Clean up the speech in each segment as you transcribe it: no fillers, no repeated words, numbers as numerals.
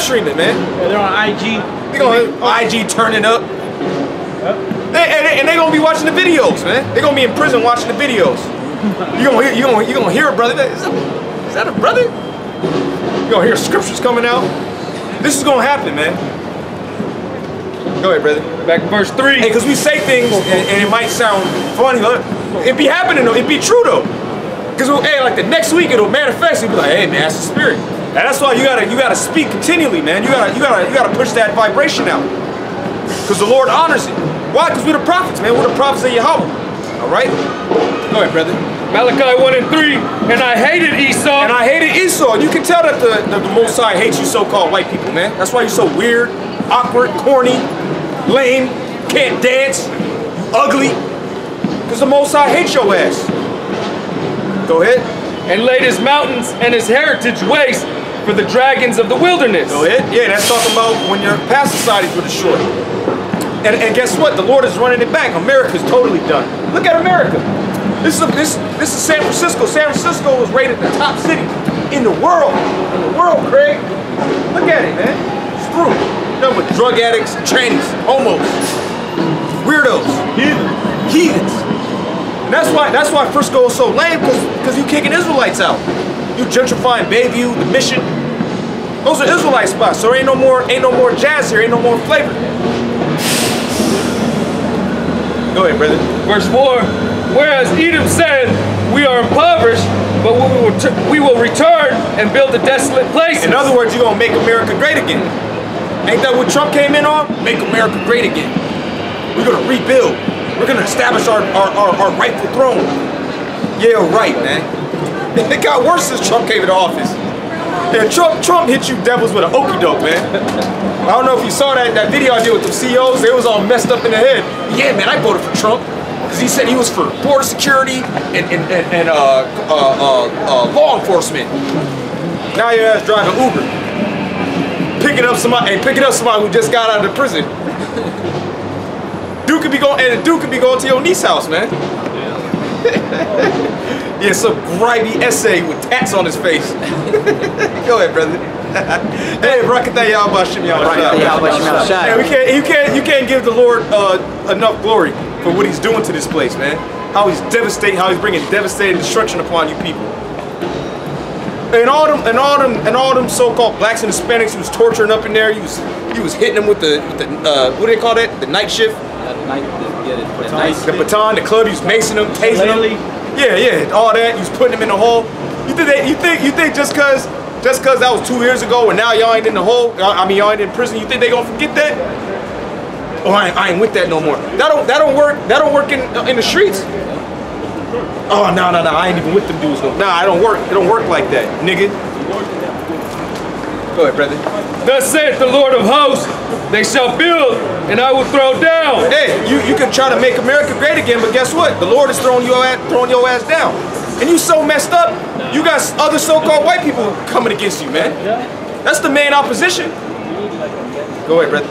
treatment, man. Yeah, they're on IG. They're on IG turning up. Yep. And they're gonna be watching the videos, man. They're gonna be in prison watching the videos. You gonna hear a brother. Is that a brother? You gonna hear scriptures coming out. This is gonna happen, man. Go ahead, brother. Back to verse 3. Hey, because we say things and it might sound funny. It be happening though. It be true though. Because hey, like the next week it'll manifest. You'll be like, hey man, that's the spirit. And that's why you gotta speak continually, man. You gotta push that vibration out. Because the Lord honors it. Why? Because we're the prophets, man. We're the prophets of Yahweh. All right. Go ahead, brother. Malachi 1 and 3. And I hated Esau. And I hated Esau. And you can tell that the Most High hates you so-called white people, man. That's why you're so weird, awkward, corny, lame, can't dance, ugly. Because the Most High hates your ass. Go ahead. And laid his mountains and his heritage waste for the dragons of the wilderness. Go ahead. Yeah, that's talking about when your past societies were destroyed. And guess what? The Lord is running it back. America's totally done. Look at America. This is San Francisco. San Francisco was rated the top city in the world. In the world, Craig. Look at it, man. Screw it. Done with drug addicts, trannies, homos, weirdos, heathens. And that's why Frisco is so lame, because you kicking Israelites out. You gentrifying Bayview, the Mission. Those are Israelite spots. So ain't no more jazz here, ain't no more flavor. Go ahead, brother. Verse 4. Whereas Edom said, we are impoverished, but we will return and build the desolate places. In other words, you're gonna make America great again. Ain't that what Trump came in on? Make America great again. We're gonna rebuild. We're gonna establish our rightful throne. Yeah, right, man. It got worse since Trump came into office. Yeah, Trump hit you devils with an okie doke, man. I don't know if you saw that video I did with the CEOs. They was all messed up in the head. Yeah, man, I voted for Trump because he said he was for border security and law enforcement. Now your ass driving Uber, picking up somebody who just got out of prison. Dude could be going to your niece's house, man. Yeah, some grimy essay with tats on his face. Go ahead, brother. Hey, Barakatah Yahweh Shem Yahweh. Hey, you can't give the Lord enough glory for what He's doing to this place, man. How He's devastating, how He's bringing devastating destruction upon you people. And all them so-called blacks and Hispanics who was torturing up in there, he was hitting them with the what do they call that? The night shift. The baton, the club. He was macing them, tasing them. Yeah, all that. He was putting them in the hole. You think just cause that was 2 years ago and now y'all ain't in the hole? I mean, y'all ain't in prison. You think they gonna forget that? Oh, I ain't with that no more. That don't work in the streets. Oh no, I ain't even with them dudes no. Nah, it don't work like that, nigga. Go ahead, brother. Thus saith the Lord of hosts, they shall build, and I will throw down. Hey, you can try to make America great again, but guess what? The Lord is throwing your ass down. And you so messed up, you got other so-called white people coming against you, man. That's the main opposition. Go ahead, brother.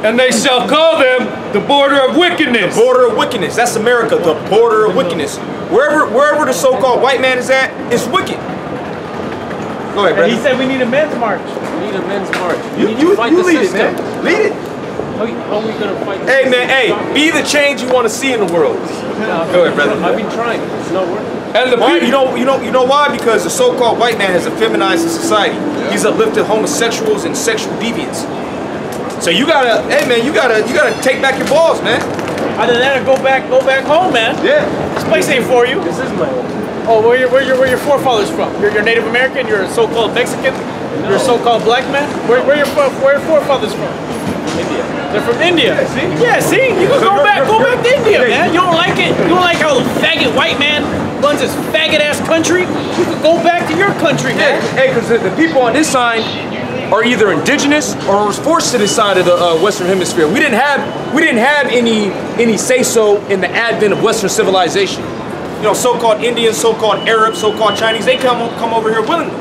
And they shall call them the border of wickedness. The border of wickedness. That's America, the border of wickedness. Wherever the so-called white man is at, it's wicked. Go ahead, brother. He said we need a men's march. We need a men's march. You lead it, man. Lead it. How are we gonna fight? Hey, man. Hey, be the change you want to see in the world. Go ahead, brother. I've been trying. It's not working. And the people, you know why? Because the so-called white man has effeminized society. Yeah. He's uplifted homosexuals and sexual deviants. So you gotta, hey man, you gotta take back your balls, man. Other than that, go back home, man. Yeah. This place ain't for you. This is my home. Oh, where your forefathers from? You're Native American. You're a so-called Mexican. No. You're a so-called black man. Where your forefathers from? India. They're from India. Yeah, see? You can go back to India, man. You don't like it? You don't like how the faggot white man runs this faggot-ass country? You can go back to your country, man. Hey, because the people on this side are either indigenous or was forced to this side of the Western Hemisphere. We didn't have any say-so in the advent of Western civilization. You know, so-called Indians, so-called Arabs, so-called Chinese, they come over here willingly.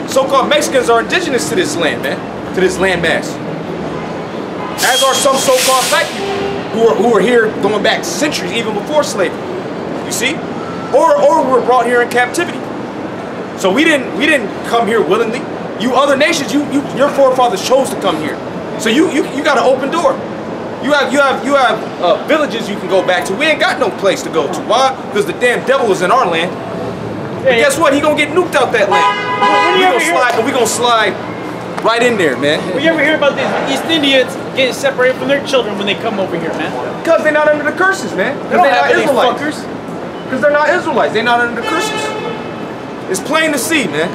So-called Mexicans are indigenous to this land, man, to this land mass. As are some so-called black people who are here going back centuries, even before slavery. You see? Or we were brought here in captivity. So we didn't come here willingly. You other nations, your forefathers chose to come here. So you got an open door. You have villages you can go back to. We ain't got no place to go to. Why? Because the damn devil is in our land. But guess what? He gonna get nuked out that land. We gonna slide right in there, man. Well, you ever hear about these East Indians getting separated from their children when they come over here, man? Because they're not under the curses, man. They don't They're have not any Israelites. fuckers. Because they're not Israelites. They're not under the curses. It's plain to see, man.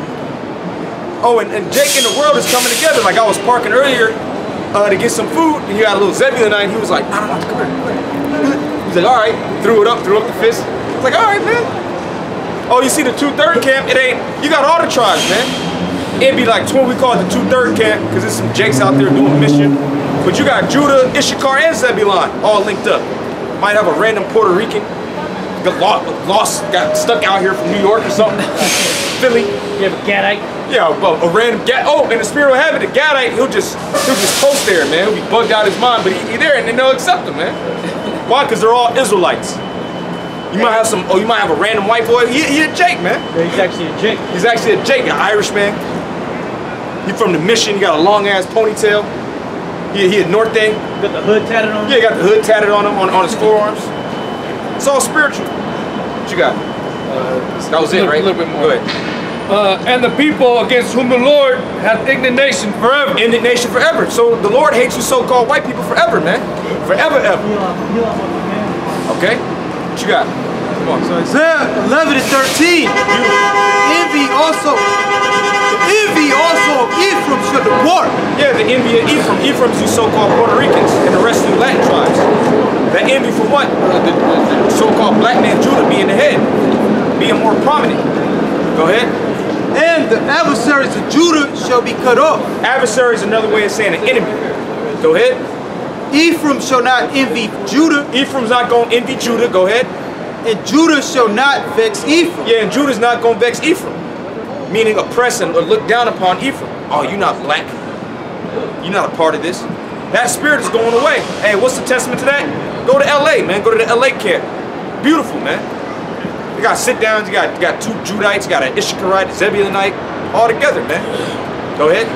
Oh, and Jake and the world is coming together. Like I was parking earlier to get some food, and you got a little Zebulonite, and he was like, no, come here. He's like, all right. Threw up the fist. I was like, all right, man. Oh, you see the 2/3 camp? It ain't, you got all the tribes, man. It'd be like we call it the 2/3 camp, because there's some Jakes out there doing mission. But you got Judah, Issachar, and Zebulon all linked up. Might have a random Puerto Rican got stuck out here from New York or something. Philly. You have a Gadite. Yeah, a random Gad. Oh, in the spirit of habit, the Gadite, he'll just post there, man. He'll be bugged out his mind, but he there, and then they'll accept him, man. Why? Because they're all Israelites. You might have you might have a random white boy. He a Jake, man. Yeah, he's actually a Jake. He's actually a Jake, an Irishman. He from the mission. He got a long ass ponytail. He a North thing. Got the hood tatted on him. Yeah, he got the hood tatted on him on his forearms. It's all spiritual. What you got? That was it, right? A little bit more. Go ahead. And the people against whom the Lord hath indignation forever. Indignation forever. So the Lord hates you so-called white people forever, man. Forever, ever. Okay? What you got? Come on. So Isaiah 11:13. Envy also of Ephraim shall depart. Yeah, the envy of Ephraim. Ephraim's you so-called Puerto Ricans and the rest of you Latin tribes. That envy for what? The so-called black man Judah being the head. Being more prominent. Go ahead. And the adversaries of Judah shall be cut off. Adversary is another way of saying an enemy. Go ahead. Ephraim shall not envy Judah. Ephraim's not going to envy Judah. Go ahead. And Judah shall not vex Ephraim. Yeah, and Judah's not going to vex Ephraim. Meaning oppress or look down upon Ephraim. Oh, you're not black. You're not a part of this. That spirit is going away. Hey, what's the testament to that? Go to LA, man. Go to the LA camp. Beautiful, man. You got sit downs, you got two Judites, you got an Issacharite, a Zebulonite, all together, man. Go ahead.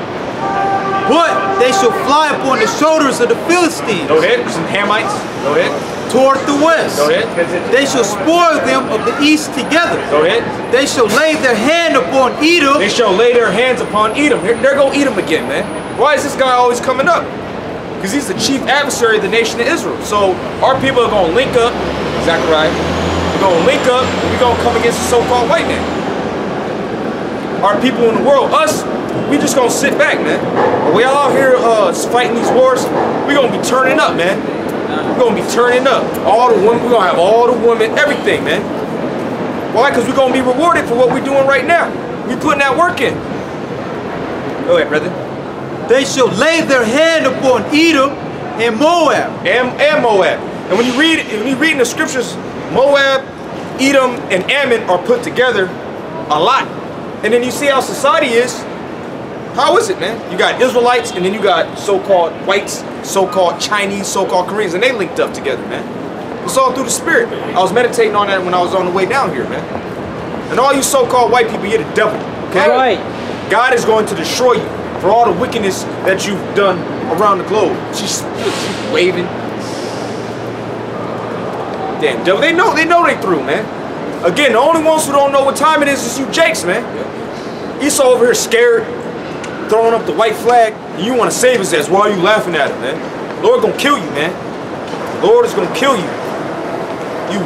But they shall fly upon the shoulders of the Philistines. Go ahead. Some Hamites. Go ahead. Toward the west. Go ahead. They shall spoil them of the east together. Go ahead. They shall lay their hand upon Edom. They shall lay their hands upon Edom. There go Edom again, man. Why is this guy always coming up? Because he's the chief adversary of the nation of Israel. So our people are going to link up, Zechariah. We're going to link up, and we're going to come against the so-called white man. Our people in the world, us, we just going to sit back, man. We all out here fighting these wars, we're going to be turning up, man. We're going to be turning up. All the women, we're going to have all the women, everything, man. Why? Because we're going to be rewarded for what we're doing right now. We're putting that work in. Go ahead, brother. They shall lay their hand upon Edom and Moab. And Moab. And when you read in the scriptures, Moab, Edom, and Ammon are put together a lot. And then you see how society is. How is it, man? You got Israelites, and then you got so-called whites, so-called Chinese, so-called Koreans, and they linked up together, man. It's all through the spirit. I was meditating on that when I was on the way down here, man. And all you so-called white people, you're the devil, okay? Right. God is going to destroy you for all the wickedness that you've done around the globe. She's waving. Damn devil, they know they through, man. Again, the only ones who don't know what time it is you Jakes, man. Esau over here scared, throwing up the white flag, and you want to save his ass. Why are you laughing at him, man? Lord gonna kill you, man. Lord is gonna kill you.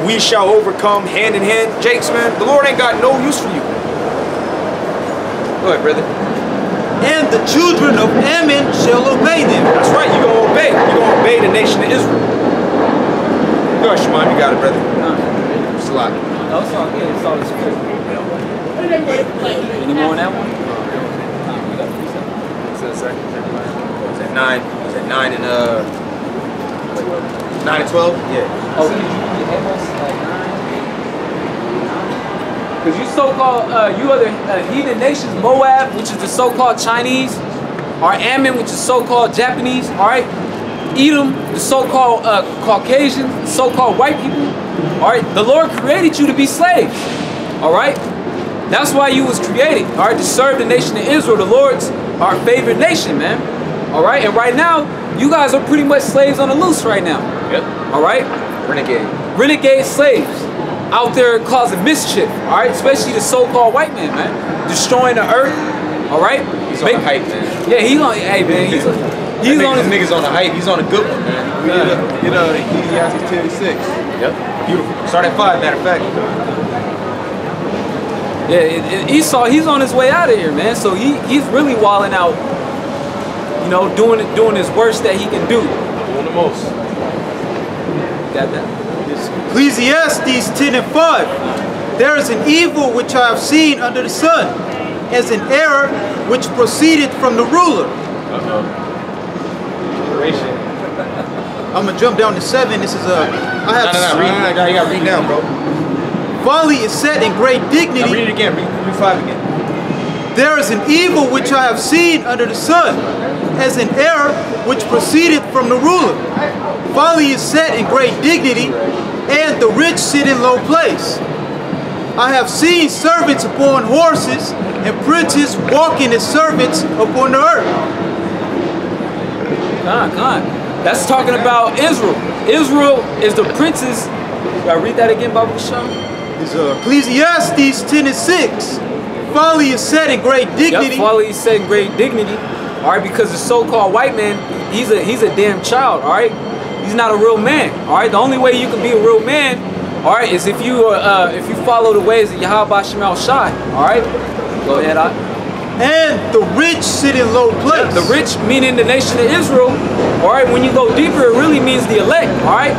We shall overcome hand in hand, Jakes, man. The Lord ain't got no use for you. Go ahead, brother. And the children of Ammon shall obey them. That's right, you're gonna obey. You're gonna obey the nation of Israel. Go ahead, Shimon, you got it, brother. It's a lot. No, it's all good. It's all the spirit. Any more on that one? It's at 9. It's at 9 and 9 and 12? Yeah. Oh, you have us at 9? Because you so-called, you are the heathen nations, Moab, which is the so-called Chinese, or Ammon, which is so-called Japanese, all right? Edom, the so-called Caucasian, so-called white people, all right? The Lord created you to be slaves, all right? That's why you was created, all right, to serve the nation of Israel. The Lord's our favorite nation, man. All right, and right now, you guys are pretty much slaves on the loose right now. Yep. All right? Renegade slaves out there causing mischief, all right? Especially the so-called white man, man. Destroying the earth, all right? He's on the hype, man. Yeah, he's on, hey, man, he's on his niggas on the hype. He's on a good one, man. Get Ecclesiastes 10:6. Yep. Beautiful. Start at 5, matter of fact. Yeah, Esau, he's on his way out of here, man. So he's really wilding out, you know, doing his worst that he can do. Doing the most. Got that? Ecclesiastes 10:5. There is an evil which I have seen under the sun, as an error which proceeded from the ruler. I'm gonna jump down to 7. This is you gotta read down, bro. Folly is set in great dignity. Now read it again. Read 5 again. There is an evil which I have seen under the sun, as an error which proceeded from the ruler. Folly is set in great dignity, and the rich sit in low place. I have seen servants upon horses, and princes walking as servants upon the earth. Come on. That's talking about Israel. Israel is the princes. Read that again, Baba Shah. It's Ecclesiastes 10:6. Folly is set in great dignity. Yep, folly is set in great dignity. All right, because the so-called white man, he's a damn child. All right, he's not a real man. All right, the only way you can be a real man, all right, is if you follow the ways of Yahweh Shemal Shai. All right, go ahead, And the rich sit in low place. Yeah, the rich meaning the nation of Israel. All right, when you go deeper, it really means the elect. All right.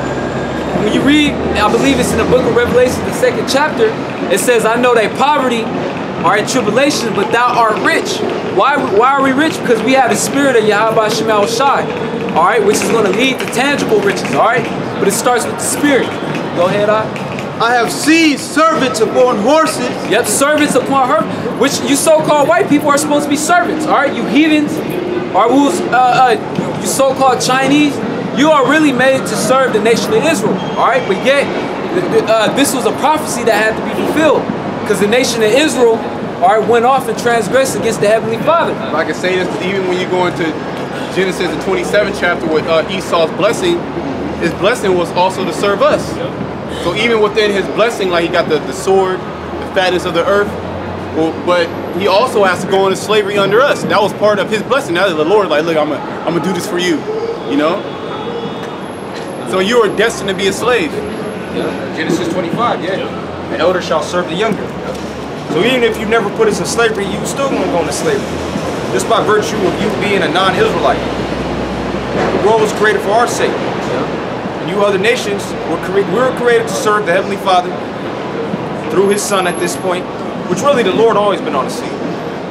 When you read, I believe it's in the book of Revelation, the 2nd chapter, it says, I know thy poverty, all right, tribulation, but thou art rich. Why are we rich? Because we have the spirit of Yahweh Shemal Shai, all right, which is going to lead to tangible riches, all right? But it starts with the spirit. Go ahead, I have seen servants upon horses. Yep, servants upon her, which you so-called white people are supposed to be servants, all right? You heathens, or you so-called Chinese, you are really made to serve the nation of Israel, all right? But yet, this was a prophecy that had to be fulfilled, because the nation of Israel, all right, went off and transgressed against the Heavenly Father. I can say this, even when you go into Genesis, the 27th chapter with Esau's blessing, his blessing was also to serve us. So even within his blessing, like he got the sword, the fatness of the earth, but he also has to go into slavery under us. That was part of his blessing. Now that the Lord, like, look, I'm gonna do this for you, you know? So you are destined to be a slave. Yeah. Genesis 25, yeah. The elder shall serve the younger. So even if you never put us in slavery, you still gonna go into slavery. Just by virtue of you being a non-Israelite. The world was created for our sake. And you other nations were created to serve the Heavenly Father through His Son at this point, which really the Lord always been on the scene.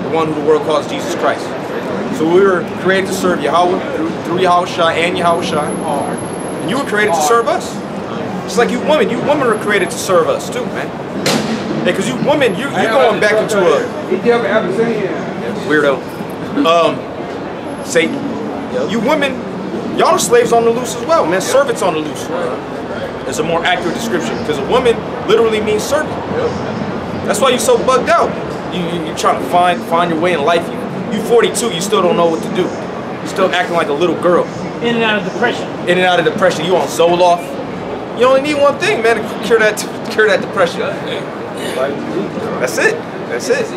The one who the world calls Jesus Christ. So we were created to serve Yahweh through Yahweh Shai and Yahweh Shai. And you were created to serve us. Just like you women are created to serve us too, man. Yeah, because you women, you're going back into a weirdo. Satan. You women, y'all are slaves on the loose as well, man. Servants on the loose. There's a more accurate description, because a woman literally means servant. That's why you're so bugged out. You're trying to find your way in life. You 42, you still don't know what to do. You're still acting like a little girl. In and out of depression. In and out of depression. You on Zoloft. You only need one thing, man, to cure that depression. That's it. That's it.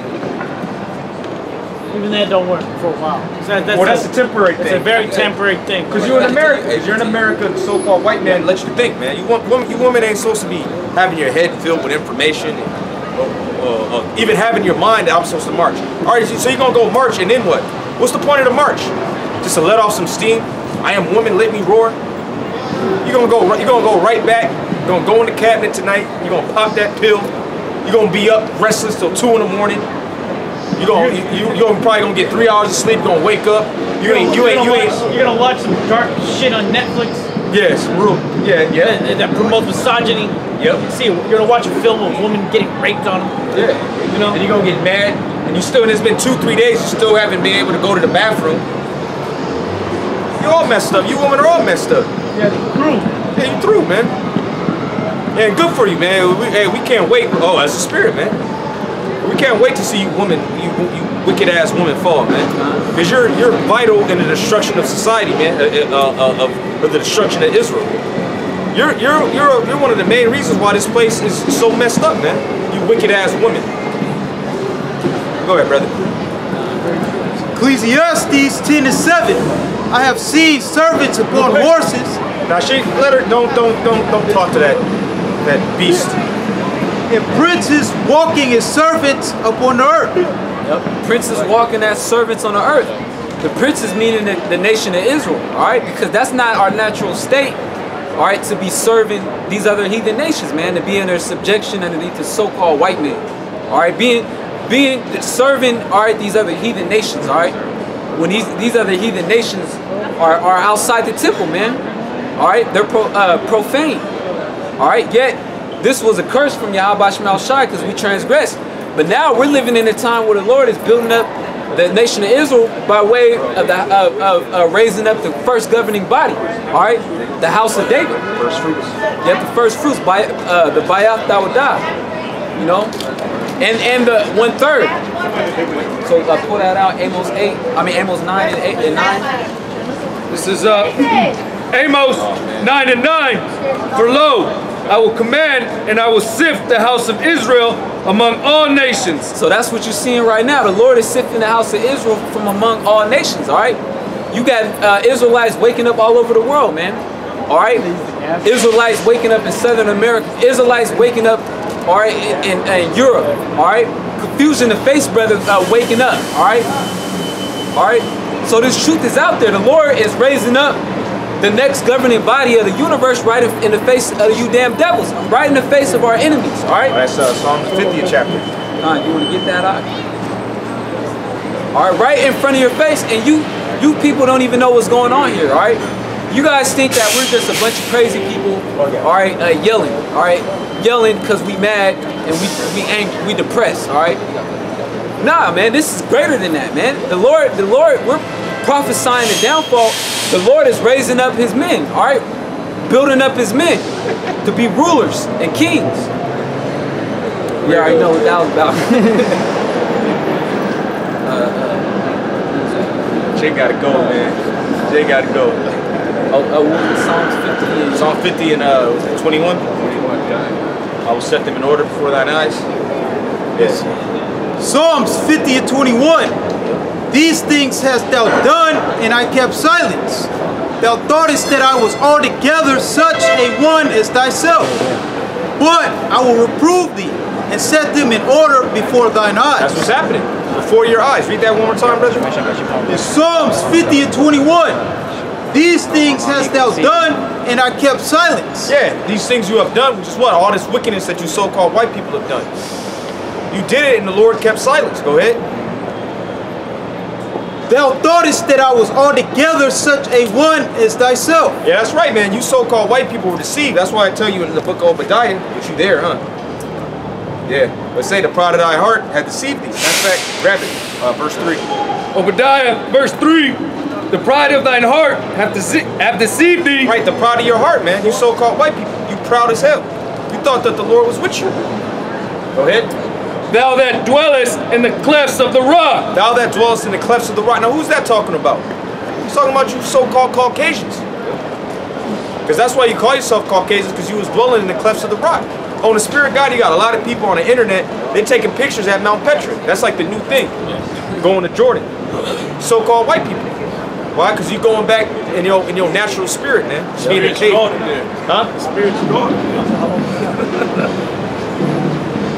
Even that don't work for a while. That's a temporary thing. It's a very temporary thing. Because you're in America. If you're in America, the so-called white man lets you think, man. You women ain't supposed to be having your head filled with information, and, even having your mind that I'm supposed to march. All right, so you're gonna go march, and then what? What's the point of the march? Just to let off some steam? I am woman, let me roar. You're gonna go right back. You're gonna go in the cabinet tonight. You're gonna pop that pill. You're gonna be up restless till 2 in the morning. You're probably gonna get 3 hours of sleep. You're gonna wake up. You're gonna watch some dark shit on Netflix. Yes, real. Yeah. That promotes misogyny. Yep. See, you're gonna watch a film of a woman getting raped on them. Yeah. You know. And you're gonna get mad, and it's been 2-3 days. You still haven't been able to go to the bathroom. You're all messed up. You women are all messed up. Yeah, through. Yeah, you through, man. And good for you, man. We can't wait. Oh, that's the spirit, man. We can't wait to see you wicked ass woman fall, man. Because you're vital in the destruction of society, man. Of the destruction of Israel. You're one of the main reasons why this place is so messed up, man. You wicked ass woman. Go ahead, brother. Ecclesiastes 10:7. I have seen servants upon horses. Now let her don't talk to that beast. And princes walking as servants upon the earth. Yep. Princes walking as servants on the earth. The princes meaning the nation of Israel, all right? Because that's not our natural state, all right, to be serving these other heathen nations, man, to be in their subjection underneath the so-called white man, all right? Serving, all right, these other heathen nations, all right? When these other heathen nations are outside the temple, man, all right? They're profane, all right? Yet, this was a curse from Yahweh Shemel Shai because we transgressed. But now we're living in a time where the Lord is building up the nation of Israel by way of raising up the first governing body, all right? The house of David. First fruits. Yeah, the first fruits, by the Bayath Dawadah, you know? And the 1/3. So pull that out, Amos 9 and 9. This is Amos 9 and 9. For lo, I will command and I will sift the house of Israel among all nations. So that's what you're seeing right now. The Lord is sifting the house of Israel from among all nations, all right? You got Israelites waking up all over the world, man. All right? Israelites waking up in Southern America. Israelites waking up, all right, in Europe, all right? Confusion the Face brothers waking up, all right? All right? So this truth is out there. The Lord is raising up the next governing body of the universe right in the face of you damn devils, right in the face of our enemies, all right? That's Psalm 50th chapter. You want to get that out? All right, right in front of your face, and you people don't even know what's going on here, all right? You guys think that we're just a bunch of crazy people, all right, yelling, all right? Yelling because we mad and we angry, we depressed, all right? Nah, man, this is greater than that, man. The Lord, we're prophesying the downfall. The Lord is raising up his men, all right? Building up his men to be rulers and kings. Yeah, I already know what that was about. Jay gotta go, man. Jay gotta go. Psalms 50 and... Psalm 50 and 21. I will set them in order before thine eyes. Yes. Psalms 50 and 21. These things hast thou done, and I kept silence. Thou thoughtest that I was altogether such a one as thyself. But I will reprove thee, and set them in order before thine eyes. That's what's happening. Before your eyes. Read that one more time, brother. In Psalms 50 and 21. These things hast thou done, and I kept silence. Yeah, these things you have done, which is what? All this wickedness that you so-called white people have done. You did it, and the Lord kept silence. Go ahead. Thou thoughtest that I was altogether such a one as thyself. Yeah, that's right, man. You so-called white people were deceived. That's why I tell you in the book of Obadiah, but you there, huh? Yeah. But say the pride of thy heart had deceived thee. That's fact. Grab it. Verse 3. Obadiah, verse 3. The pride of thine heart have deceived thee. Right, the pride of your heart, man. You so-called white people. You proud as hell. You thought that the Lord was with you. Go ahead. Thou that dwellest in the clefts of the rock. Thou that dwellest in the clefts of the rock. Now, who's that talking about? He's talking about you so-called Caucasians. Because that's why you call yourself Caucasians, because you was dwelling in the clefts of the rock. On the Spirit of God, you got a lot of people on the internet, they're taking pictures at Mount Petra. That's like the new thing. Going to Jordan. So-called white people. Why? Because you're going back in your natural spirit, man. Just being in a cave. Huh? The spirit's gone.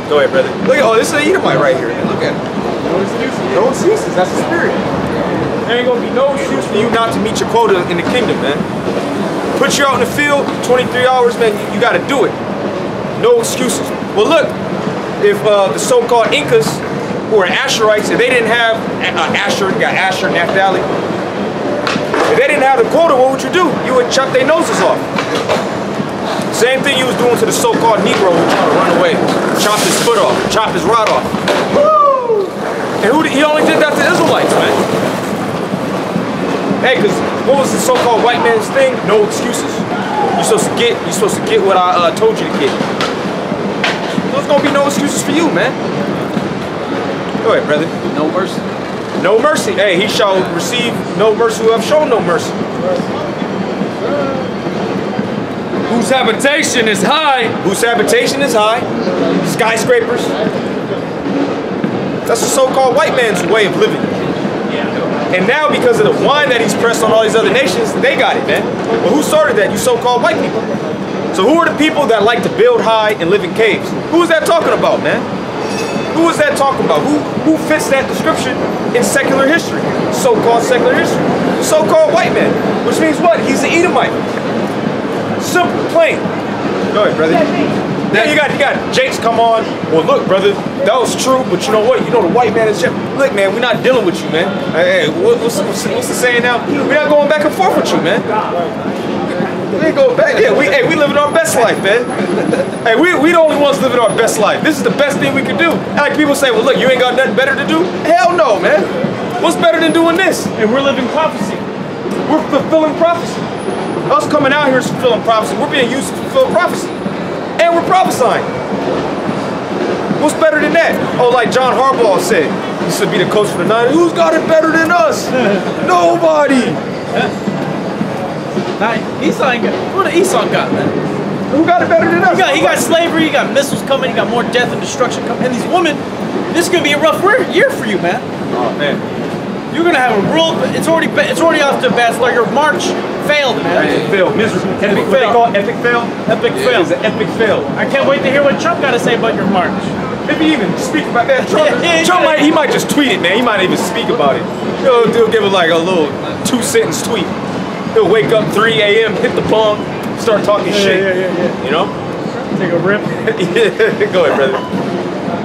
Go ahead, brother. Look at, this is an Edomite right here. Look at it. No excuses. No excuses. That's the spirit. There ain't gonna be no excuse for you not to meet your quota in the kingdom, man. Put you out in the field, 23 hours, man. You gotta do it. No excuses. Well, look, if the so-called Incas, who are Asherites, if they didn't have Asher, you got Asher, Naphtali. If they didn't have the quota, what would you do? You would chop their noses off. Same thing you was doing to the so-called Negro who trying to run away. Chop his foot off, chop his rod off. Woo! And he only did that to Israelites, man. Hey, because what was the so-called white man's thing? No excuses. You're supposed to get what I told you to get. There's gonna be no excuses for you, man. Go ahead, brother. No mercy. No mercy. Hey, he shall receive no mercy who have shown no mercy. Whose habitation is high. Whose habitation is high. Skyscrapers. That's the so-called white man's way of living. And now because of the wine that he's pressed on all these other nations, they got it, man. But who started that? You so-called white people. So who are the people that like to build high and live in caves? Who is that talking about, man? Who is that talking about? Who fits that description in secular history? So-called secular history. So-called white man. Which means what? He's an Edomite. Simple, plain. Go ahead, brother. Yeah, you got it. Jake's come on. Well, look, brother, that was true, but you know what? You know the white man is just... Look, man, we're not dealing with you, man. Hey, what's the saying now? We're not going back and forth with you, man. We ain't going back. Yeah, we living our best life, man. Hey, we the only ones living our best life. This is the best thing we can do. And like people say, well, look, you ain't got nothing better to do? Hell no, man. What's better than doing this? And we're living prophecy. We're fulfilling prophecy. Us coming out here is fulfilling prophecy. We're being used to fulfill prophecy. And we're prophesying. What's better than that? Oh, like John Harbaugh said, he should be the coach for the Niners. Who's got it better than us? Nobody. Esau ain't got. What did Esau got, man? Who got it better than us? He got slavery. He got missiles coming. He got more death and destruction coming. And these women, this is gonna be a rough year for you, man. Oh man. You're gonna have a real. It's already off to a bad start. Your march failed, man. It failed miserably. What they call epic fail? Epic fail. It's an epic fail. I can't wait to hear what Trump got to say about your march. If he even speak about that, Trump might just tweet it, man. He might even speak about it. He'll give it like a little 2-sentence tweet. He'll wake up 3 a.m., hit the bong, start talking shit. Yeah. You know? Take a rip. Yeah, go ahead, brother.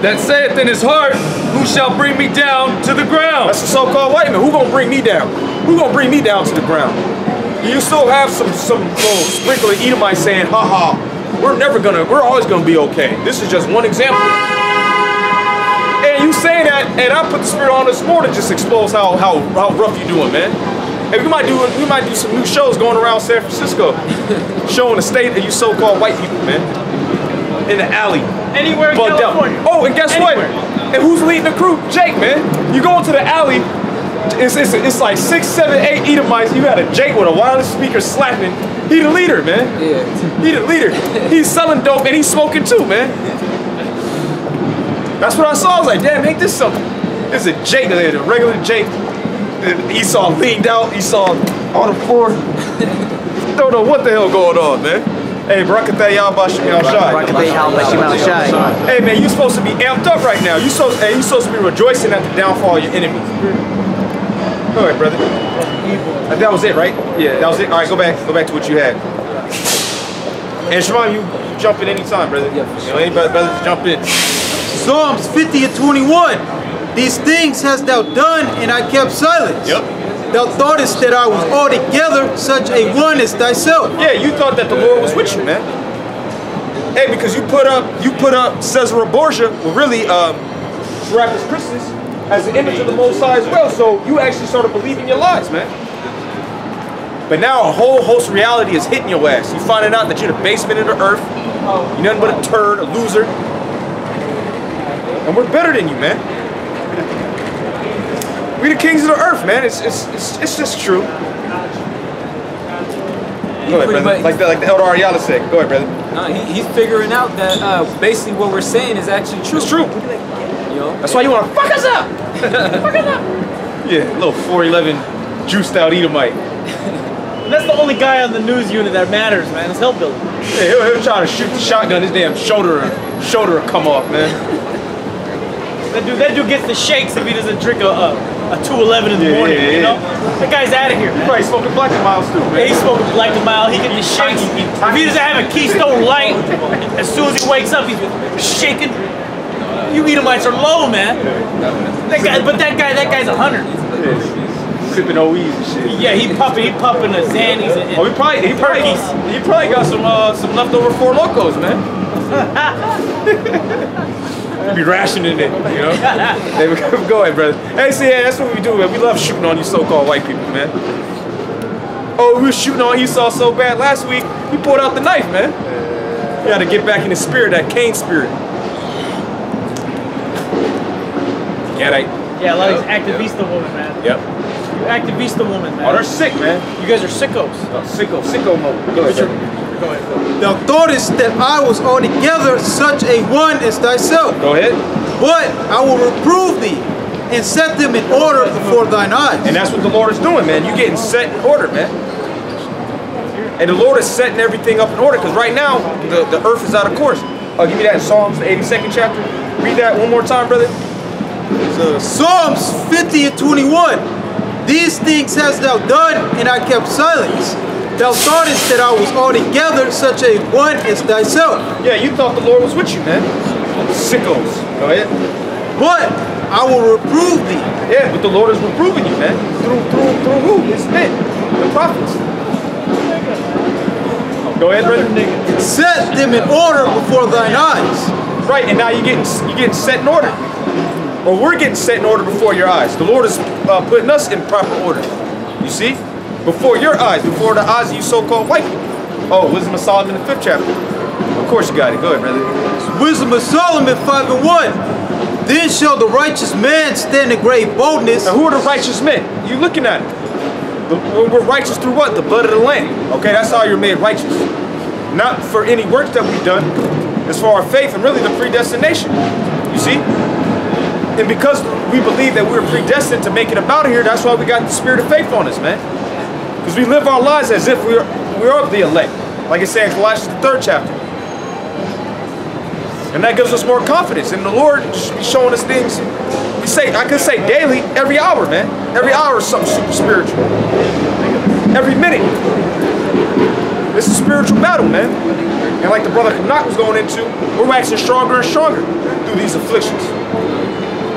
That saith in his heart, who shall bring me down to the ground? That's the so-called white man. Who gonna bring me down? Who gonna bring me down to the ground? You still have some little sprinkle of Edomites saying, ha, we're always gonna be okay. This is just one example. And you saying that, and I put the spirit on us more to just expose how rough you doing, man. And we might do some new shows going around San Francisco, showing the state of you so-called white people, man. In the alley. Anywhere in California. Oh, and guess what? And who's leading the crew? Jake, man. You go into the alley, it's like 6, 7, 8 Edomites. You got a Jake with a wireless speaker slapping. He the leader, man. Yeah. He the leader. He's selling dope and he's smoking too, man. That's what I saw. I was like, damn, ain't this something? This is a Jake, a regular Jake. And Esau leaned out. Esau on the floor. Don't know what the hell going on, man. Hey, Barakatah Yahbashim Yahshai. Hey, man, you supposed to be amped up right now. You supposed to be rejoicing at the downfall of your enemies. Go ahead, brother. That was it, right? Yeah. That was it. All right, go back to what you had. And Shimon, you jump in any time, brother. Yeah, sure. Any brothers jump in. Psalms 50 and 21. These things hast thou done, and I kept silence. Yep. Thou thoughtest that I was altogether such a one as thyself. Yeah, you thought that the Lord was with you, man. Hey, because you put up Caesar Borgia, well, really, Serapis Christus, as an image of the Most High as well. So you actually started believing your lies, man. But now a whole host of reality is hitting your ass. You finding out that you're the basement of the earth. You're nothing but a turd, a loser. And we're better than you, man. We the kings of the earth, man. It's just true. Go ahead, brother. Like the Elder Ariala said. Go ahead, brother. He's figuring out that basically what we're saying is actually true. It's true. You know? That's why you want to fuck us up. Fuck us up. Yeah, little 4'11" juiced out Edomite. That's the only guy on the news unit that matters, man. It's Hellbilly. Yeah, he'll try to shoot the shotgun. His damn shoulder will come off, man. That dude gets the shakes if he doesn't drink a 211 in the morning, you know? That guy's out of here, man. He's probably smoking Black and Miles too, man. Yeah, he's smoking Black and Miles. He gets the shakes. If he doesn't have a Keystone Light, as soon as he wakes up, he's shaking. You Edomites are low, man. That guy's 100. Yeah, sipping OEs and shit. Yeah, he pumping a Xannies and he probably got some leftover Four Locos, man. Be rationing it, you know? Hey, go ahead, brother. Hey, see, that's what we do, man. We love shooting on you so-called white people, man. Oh, we were shooting on Esau so bad last week, we pulled out the knife, man. You gotta get back in the spirit, that Cain spirit. Gadite. Yeah, a lot of these activista women, man. Yep. You activista woman, man. Oh, they're sick, man. You guys are sickos. Oh, sicko mode. Go ahead. Go ahead. Thou thoughtest that I was altogether such a one as thyself. Go ahead. But I will reprove thee and set them in order before thine eyes. And that's what the Lord is doing, man. You're getting set in order, man. And the Lord is setting everything up in order, because right now, the earth is out of course. Give me that in Psalms, the 82nd chapter. Read that one more time, brother. So Psalms 50 and 21. These things hast thou done, and I kept silence. Thou thoughtest that I was altogether such a one as thyself. Yeah, you thought the Lord was with you, man. Sickos. Go ahead. But I will reprove thee. Yeah, but the Lord is reproving you, man. Through who? His men, the prophets. Go ahead, brother. Set them in order before thine eyes. Right, and now you're getting set in order. Or we're getting set in order before your eyes. The Lord is putting us in proper order. You see? Before your eyes, before the eyes of you so-called white people. Oh, Wisdom of Solomon, the 5th chapter. Of course you got it. Go ahead, brother. Wisdom of Solomon 5 and 1. Then shall the righteous man stand in great boldness. Now who are the righteous men? You looking at it. We're righteous through what? The blood of the Lamb. Okay, that's how you're made righteous. Not for any works that we've done. It's for our faith and really the predestination. You see? And because we believe that we're predestined to make it about here, that's why we got the spirit of faith on us, man. Because we live our lives as if we are the elect. Like it says in Colossians the 3rd chapter. And that gives us more confidence. And the Lord should be showing us things. I could say daily, every hour, man. Every hour is something super spiritual. Every minute. It's a spiritual battle, man. And like the brother Kanak was going into, we're waxing stronger and stronger through these afflictions.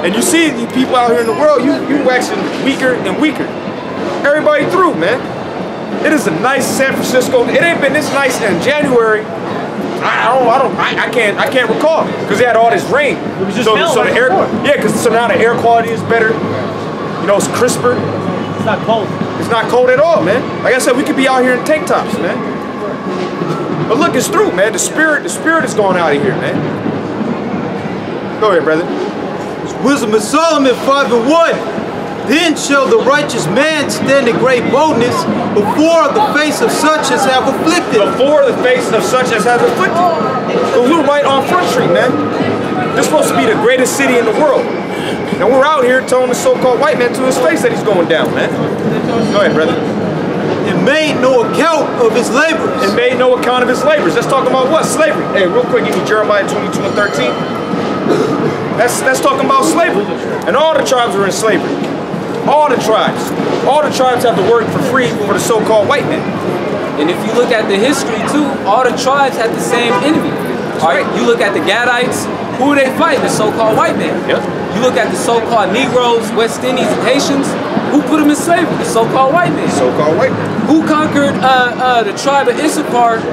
And you see the people out here in the world, you waxing weaker and weaker. Everybody through, man. It is a nice San Francisco. It ain't been this nice in January. I can't recall because they had all this rain. It was just so the air, yeah, because so now the air quality is better. You know, it's crisper. It's not cold. It's not cold at all, man. Like I said, we could be out here in tank tops, man. But look, it's through, man. The spirit is going out of here, man. Go ahead, brother. Wisdom of Solomon 5 and 1. Then shall the righteous man stand in great boldness before the face of such as have afflicted. Before the face of such as have afflicted. So we're right on Front Street, man. This is supposed to be the greatest city in the world. And we're out here telling the so-called white man to his face that he's going down, man. Go ahead, brother. And made no account of his labors. And made no account of his labors. That's talking about what? Slavery. Hey, real quick, give me Jeremiah 22 and 13. That's talking about slavery. And all the tribes were in slavery. All the tribes have to work for free for the so-called white man. And if you look at the history too, all the tribes had the same enemy. All right, you look at the Gadites, who they fight? The so-called white man. Yep. You look at the so-called Negroes, West Indies, and Haitians, who put them in slavery? The so-called white man. So-called white man. Who conquered the tribe of Issachar,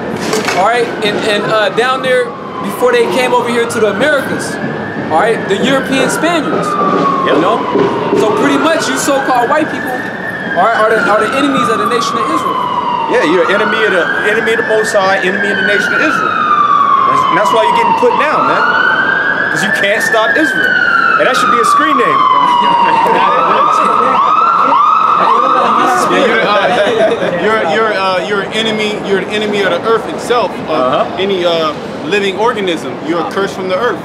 all right, and down there before they came over here to the Americas? All right, the European Spaniards. Yep. You know, so pretty much you so-called white people are the enemies of the nation of Israel. Yeah, you're an enemy of the Most High, enemy of the nation of Israel. And that's why you're getting put down, man. Because you can't stop Israel. And that should be a screen name. You're an enemy. You're an enemy of the earth itself. Any living organism, you're a curse from the earth.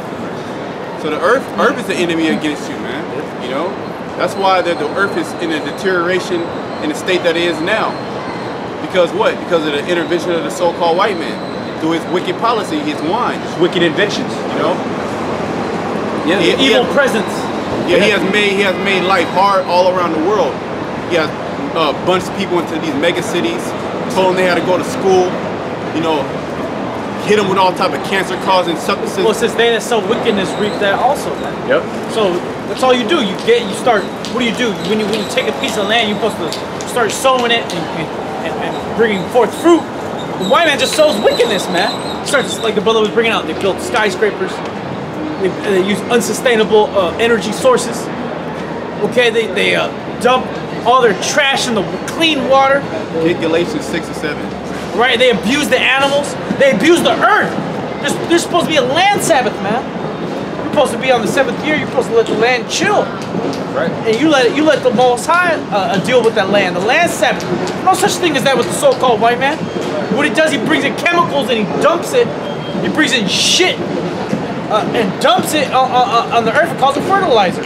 So the earth is the enemy against you, man. You know, that's why the earth is in a deterioration in the state that it is now. Because what? Because of the intervention of the so-called white man through his wicked policy, his wine, his Wicked inventions. you know. Yeah, evil presence. Yeah, he has made life hard all around the world. He has bunched people into these mega cities, told them they had to go to school, you know, hit them with all type of cancer-causing substances. Well, since they that sow wickedness reap that also, man. Yep. So that's all you do. You start. What do? When you take a piece of land, you're supposed to start sowing it and bringing forth fruit. The white man just sows wickedness, man. Starts like the brother was bringing out. They built skyscrapers. They use unsustainable energy sources. Okay, they dump all their trash in the clean water. Get Galatians 6 and 7. Right? They abuse the animals. They abuse the earth. There's supposed to be a land Sabbath, man. supposed to be on the 7th year. You're supposed to let the land chill. Right. And you let the Most High deal with that land. The land's Sabbath. No such thing as that with the so-called white man. What he does, he brings in chemicals and he dumps it. He brings in shit and dumps it on the earth and calls it fertilizer.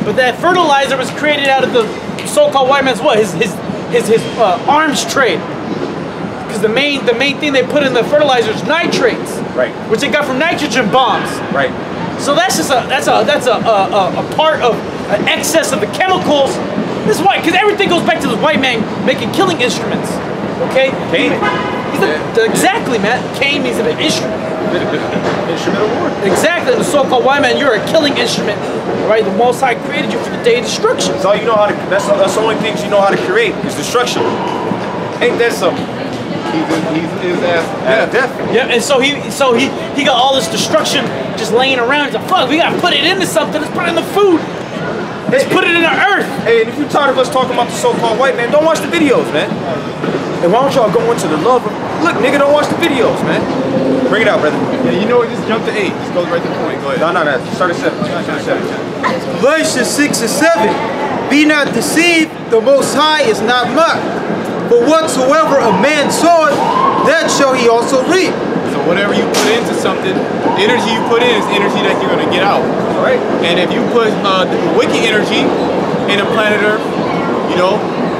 But that fertilizer was created out of the so-called white man's what? His arms trade. Because the main thing they put in the fertilizer is nitrates. Right. Which they got from nitrogen bombs. Right. So that's just a part of an excess of the chemicals. This is why, because everything goes back to this white man making killing instruments. Okay? Cain. Exactly, man. Cain means an instrument. Instrument of war. Exactly. The so-called white man, you're a killing instrument. Right? The Most High created you for the day of destruction. That's all you know how to. That's the only things you know how to create is destruction. Ain't that something? He's his ass death. Yeah, and so he got all this destruction just laying around. He's like, fuck, we gotta put it into something. Let's put it in the food. Let's put it in the earth. Hey, and if you're tired of us talking about the so-called white man, don't watch the videos, man. And why don't y'all go into the love of... Look, nigga, don't watch the videos, man. Bring it out, brother. Yeah, you know what? Just jump to 8. Just goes right to the point. Go ahead. No. Start at 7. Start at 7. Galatians 6 and 7. Be not deceived, the Most High is not mocked. For whatsoever a man soweth, that shall he also reap. So whatever you put into something, the energy you put in is energy that you're going to get out. All right. And if you put wicked energy in the planet Earth, you know,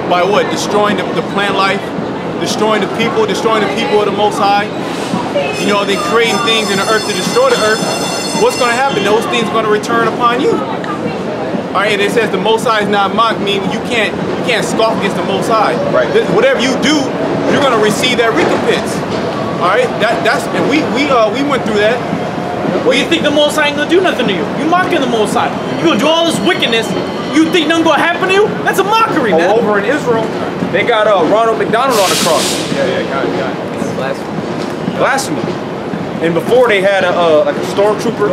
by what? Destroying the plant life, destroying the people of the Most High, you know, then creating things in the earth to destroy the earth, what's going to happen? Those things are going to return upon you. All right, and it says the Most High is not mocked, meaning you can't scoff against the Most High. Right. Whatever you do, you're going to receive that recompense. All right, and we went through that. Well, you think the Most High ain't gonna do nothing to you? You mocking the Most High. You gonna do all this wickedness. You think nothing gonna happen to you? That's a mockery, man. Over in Israel, they got Ronald McDonald on the cross. Yeah, got it. Blasphemy. And before they had like a stormtrooper.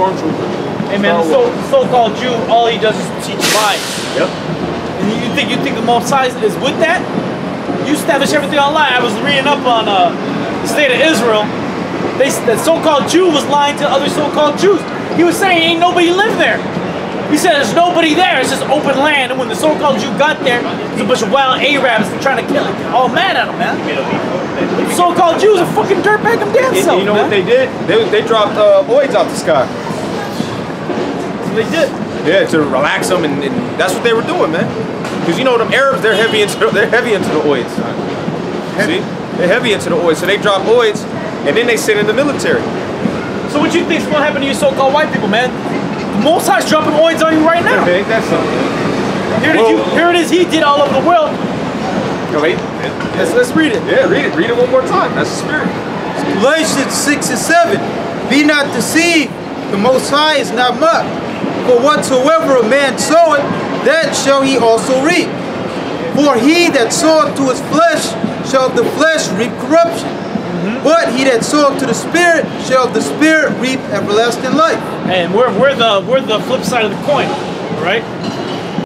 Hey man, the so-called Jew, all he does is teach lies. Yep. And you think the Most High is with that? You establish everything on lie. I was reading up on the state of Israel. The so-called Jew was lying to other so-called Jews. He was saying ain't nobody live there. He said there's nobody there. It's just open land. And when the so-called Jew got there, there's a bunch of wild Arabs trying to kill him. All mad at him, man. The so-called Jews are fucking dirtbag them damn self, You know man. what they did? They dropped oids out the sky. So they did. Yeah, to relax them, and that's what they were doing, man. Because you know them Arabs, they're heavy into the oids. See, they're heavy into the oids, so they drop oids, and then they send in the military. So what you think's gonna happen to you so-called white people, man? The Most High's dropping oids on you right now. Ain't that something? Here it is. He did all over the world. Go wait. Let's read it. Yeah, read it. Read it one more time. That's the spirit. Galatians 6 and 7. Be not deceived, the Most High is not mocked. For whatsoever a man soweth, that shall he also reap. For he that soweth to his flesh shall of the flesh reap corruption. But he that soweth to the Spirit shall of the Spirit reap everlasting life. And we're the flip side of the coin, right?